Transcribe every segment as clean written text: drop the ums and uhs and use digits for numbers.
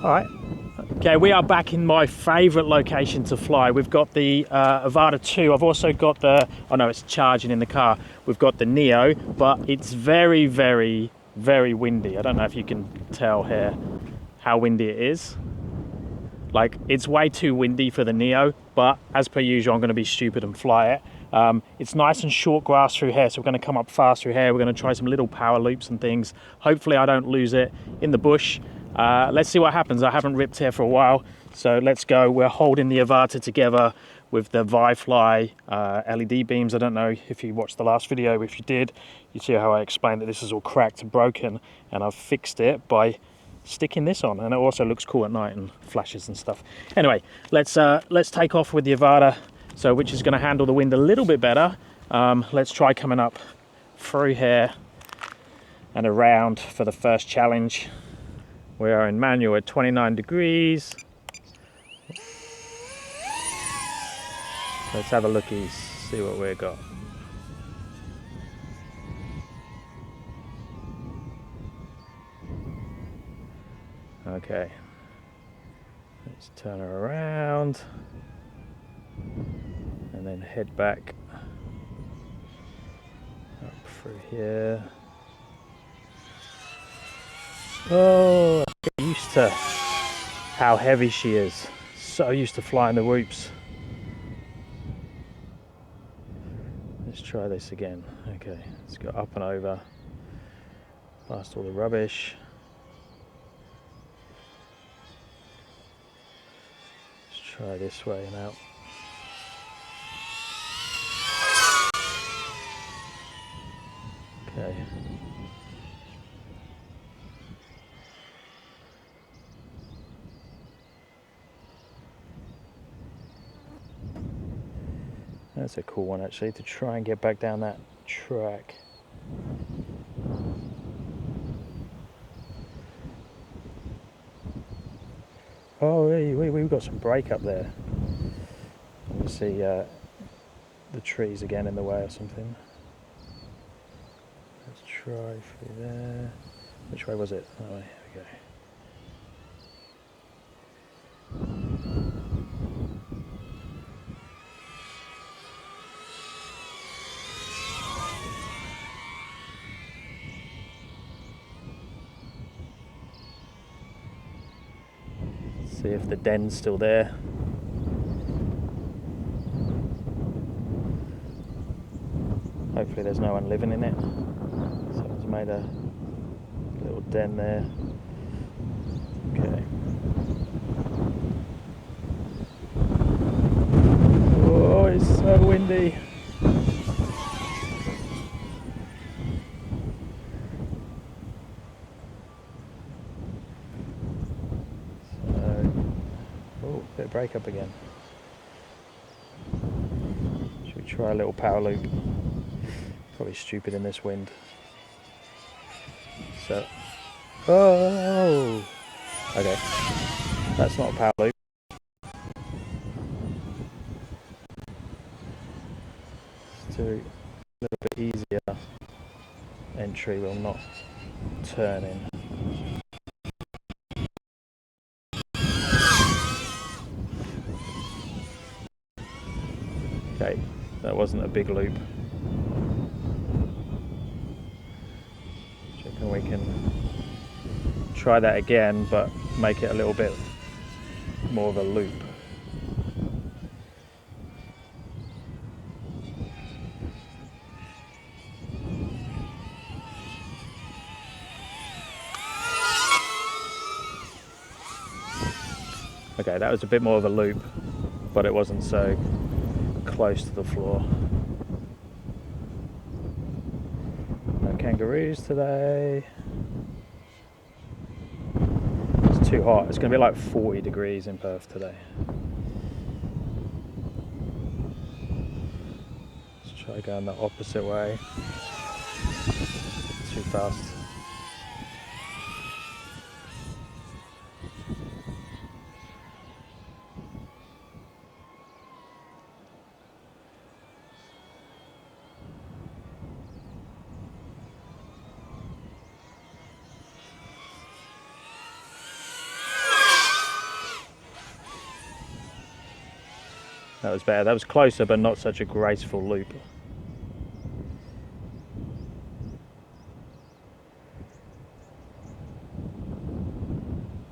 All right. Okay, we are back in my favourite location to fly. We've got the Avata 2. I've also got the, oh no, it's charging in the car. We've got the Neo, but it's very, very, very windy. I don't know if you can tell here how windy it is. Like, it's way too windy for the Neo, but as per usual, I'm going to be stupid and fly it. It's nice and short grass through here, so we're going to come up fast through here. We're going to try some little power loops and things. Hopefully I don't lose it in the bush. Let's see what happens. I haven't ripped here for a while, so let's go. We're holding the Avata together with the Vifly LED beams. I don't know if you watched the last video. If you did, you see how I explained that this is all cracked and broken, and I've fixed it by sticking this on, and it also looks cool at night and flashes and stuff. Anyway, let's take off with the Avata, so which is going to handle the wind a little bit better. Let's try coming up through here and around for the first challenge. We are in manual at 29 degrees. Let's have a looky, see what we've got. Okay, let's turn her around and then head back up through here. Oh, I'm getting used to how heavy she is. So used to flying the whoops. Let's try this again. Okay, let's go up and over, past all the rubbish. Try this way now. Okay. That's a cool one actually, to try and get back down that track. Oh, we've got some break up there. Obviously, the trees again in the way or something. Let's try through there. Which way was it? That way. Here we go. See if the den's still there. Hopefully there's no one living in it. Someone's made a little den there. Okay. Oh, it's so windy. Oh, bit of break up again. Should we try a little power loop? Probably stupid in this wind. So, oh, okay, that's not a power loop. Let's do a little bit easier entry while not turning. Okay, that wasn't a big loop. Checking we can try that again, but make it a little bit more of a loop. Okay, that was a bit more of a loop, but it wasn't so close to the floor. No kangaroos today. It's too hot. It's going to be like 40 degrees in Perth today. Let's try going the opposite way. Too fast. That was better. That was closer, but not such a graceful loop.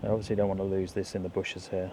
I obviously don't want to lose this in the bushes here.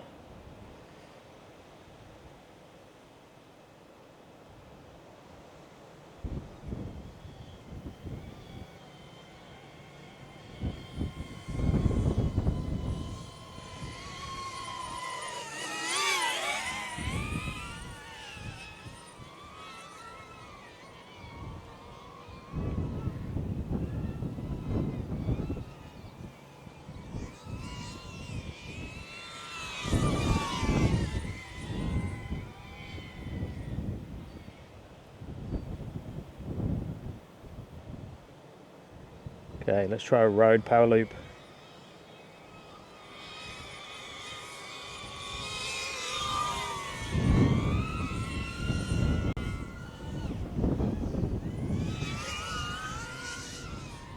Okay, let's try a road power loop.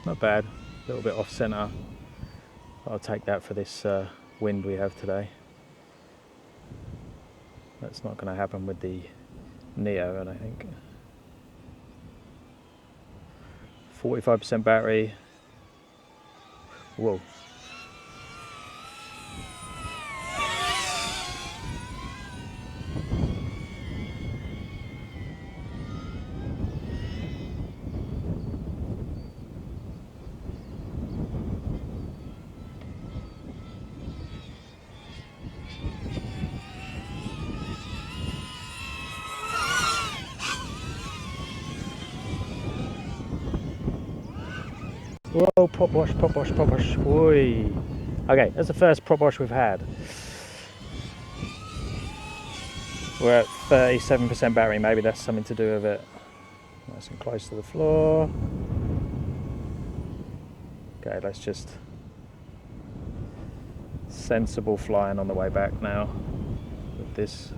Not bad, a little bit off center. I'll take that for this wind we have today. That's not going to happen with the Neo, and I think 45% battery. Whoa. Whoa, prop wash, prop wash, prop wash. Oi. Okay, that's the first prop wash we've had. We're at 37% battery, maybe that's something to do with it. Nice and close to the floor. Okay, let's just sensible flying on the way back now with this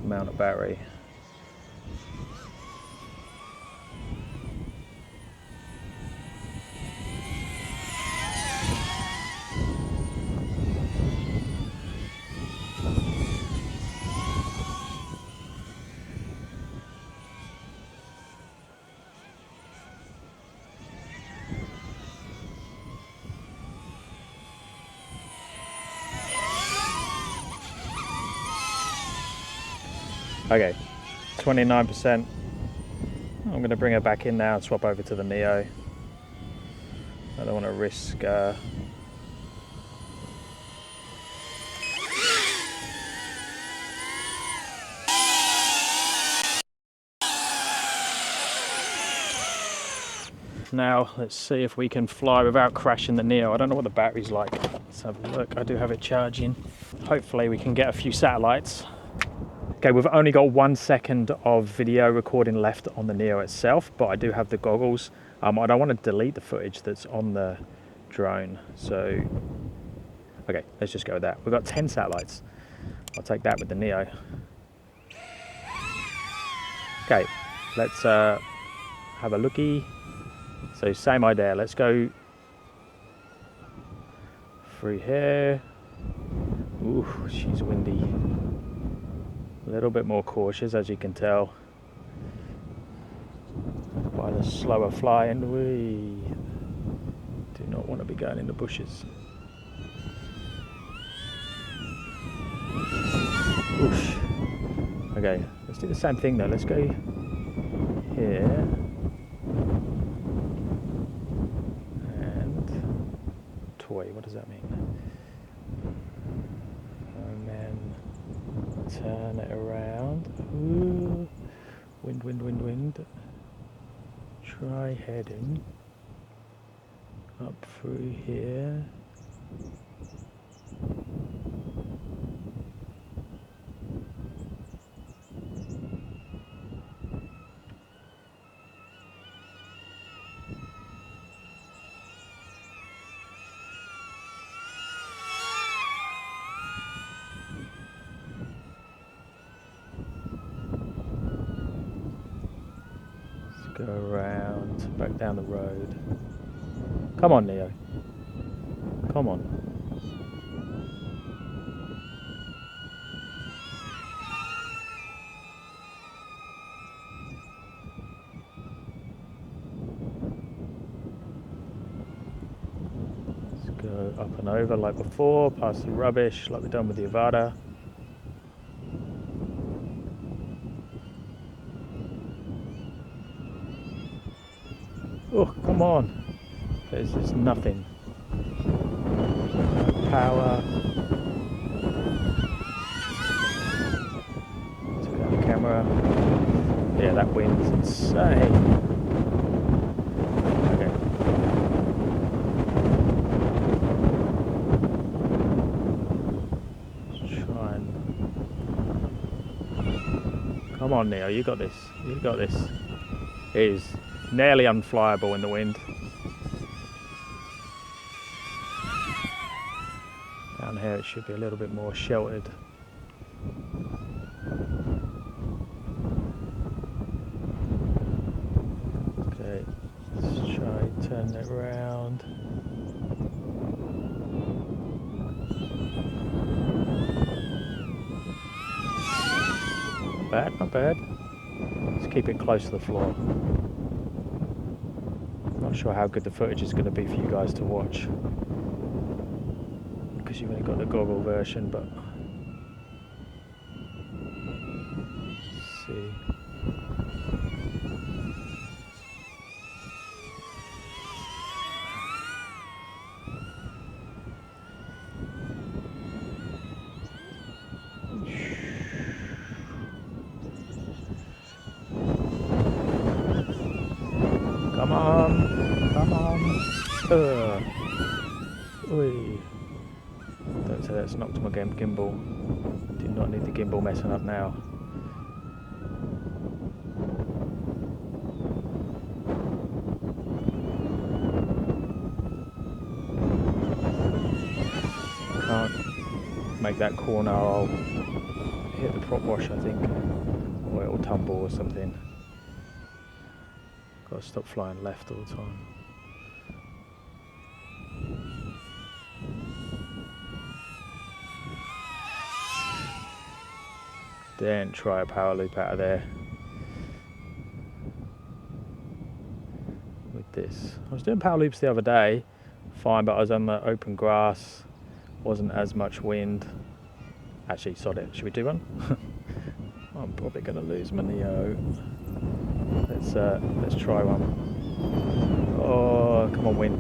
amount of battery. Okay, 29%. I'm going to bring her back in now and swap over to the Neo. I don't want to risk now. Let's see if we can fly without crashing the Neo. I don't know what the battery's like. Let's have a look. I do have it charging. Hopefully we can get a few satellites. Okay, we've only got 1 second of video recording left on the Neo itself, but I do have the goggles. I don't want to delete the footage that's on the drone, so okay, let's just go with that. We've got 10 satellites. I'll take that with the Neo. Okay, let's have a looky. So same idea, let's go through here. Ooh, she's windy. A little bit more cautious, as you can tell by the slower flying. We do not want to be going in the bushes. Oosh. Okay, let's do the same thing though. Let's go here and toy. What does that mean? And then turn it around. Ooh. Wind, wind, wind, wind. Try heading up through here. Go around, back down the road. Come on, Neo. Come on. Up and over like before, past the rubbish like we've done with the Avata. Oh, come on. There's just nothing. No power. Took out the camera. Yeah, that wind's insane. Okay. Let's try and... Come on, Neo, you got this. You got this. It is nearly unflyable in the wind. Down here it should be a little bit more sheltered. Okay, let's try turn it around. Not bad, not bad. Let's keep it close to the floor. Not sure how good the footage is going to be for you guys to watch, because you've only got the goggle version, but let's see. Come on, come on. Oi. Don't say that's knocked my gimbal. Do not need the gimbal messing up now. Can't make that corner, I'll hit the prop wash, I think, or it'll tumble or something. Got to stop flying left all the time. Then try a power loop out of there with this. I was doing power loops the other day, fine, but I was on the open grass, wasn't as much wind. Actually, sod it. Should we do one? I'm probably going to lose my Neo. Let's try one. Oh, come on, wind.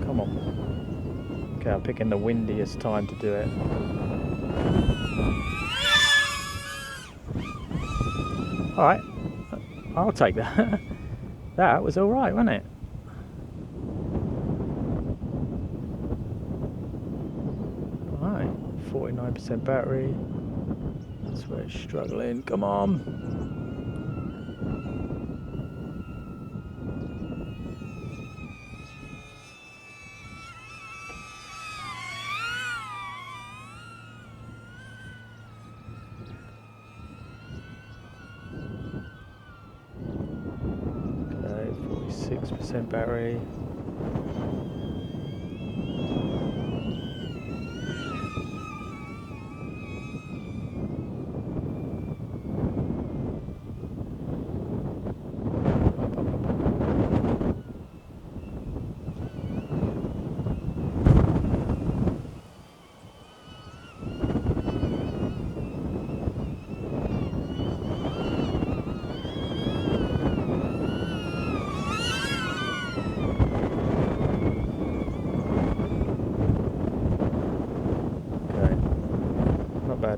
Come on. Okay, I'm picking the windiest time to do it. Alright, I'll take that. That was alright, wasn't it? Alright, 49% battery. That's where it's struggling. Come on. Okay, 46% battery.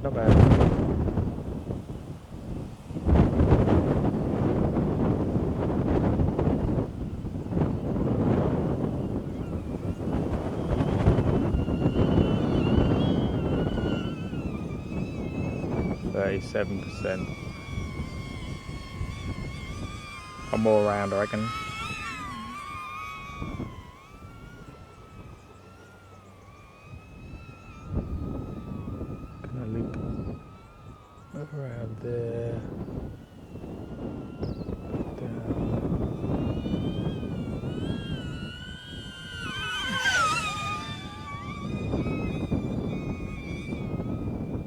Not bad. %. One more round, I reckon. Gonna loop around there. Down.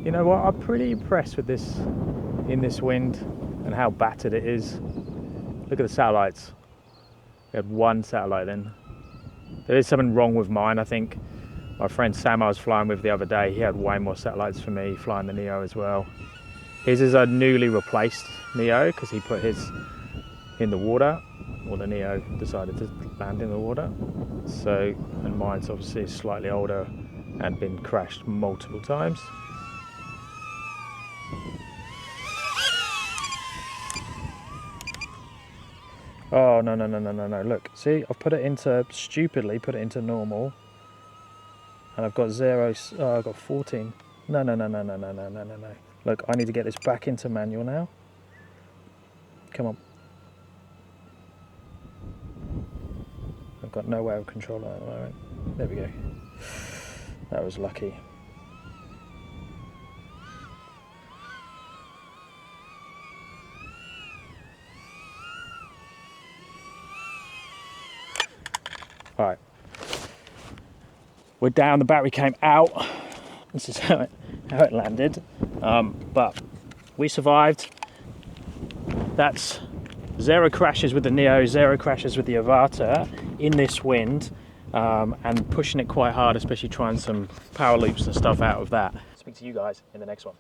You know what? I'm pretty impressed with this in this wind and how battered it is. Look at the satellites. We had one satellite then. There is something wrong with mine. I think my friend Sam I was flying with the other day, he had way more satellites for me flying the Neo as well. His is a newly replaced Neo because he put his in the water, or the Neo decided to land in the water. So, and mine's obviously slightly older and been crashed multiple times. Oh, no, no, no, no, no, no. Look, see, I've put it into, stupidly put it into normal. And I've got 0, oh, I've got 14. No, no, no, no, no, no, no, no, no, no. Look, I need to get this back into manual now. Come on. I've got no way of controlling it at the moment. There we go. That was lucky. All right. We're down, the battery came out. This is how it landed. But we survived. That's 0 crashes with the Neo, 0 crashes with the Avata in this wind, and pushing it quite hard, especially trying some power loops and stuff out of that. Speak to you guys in the next one.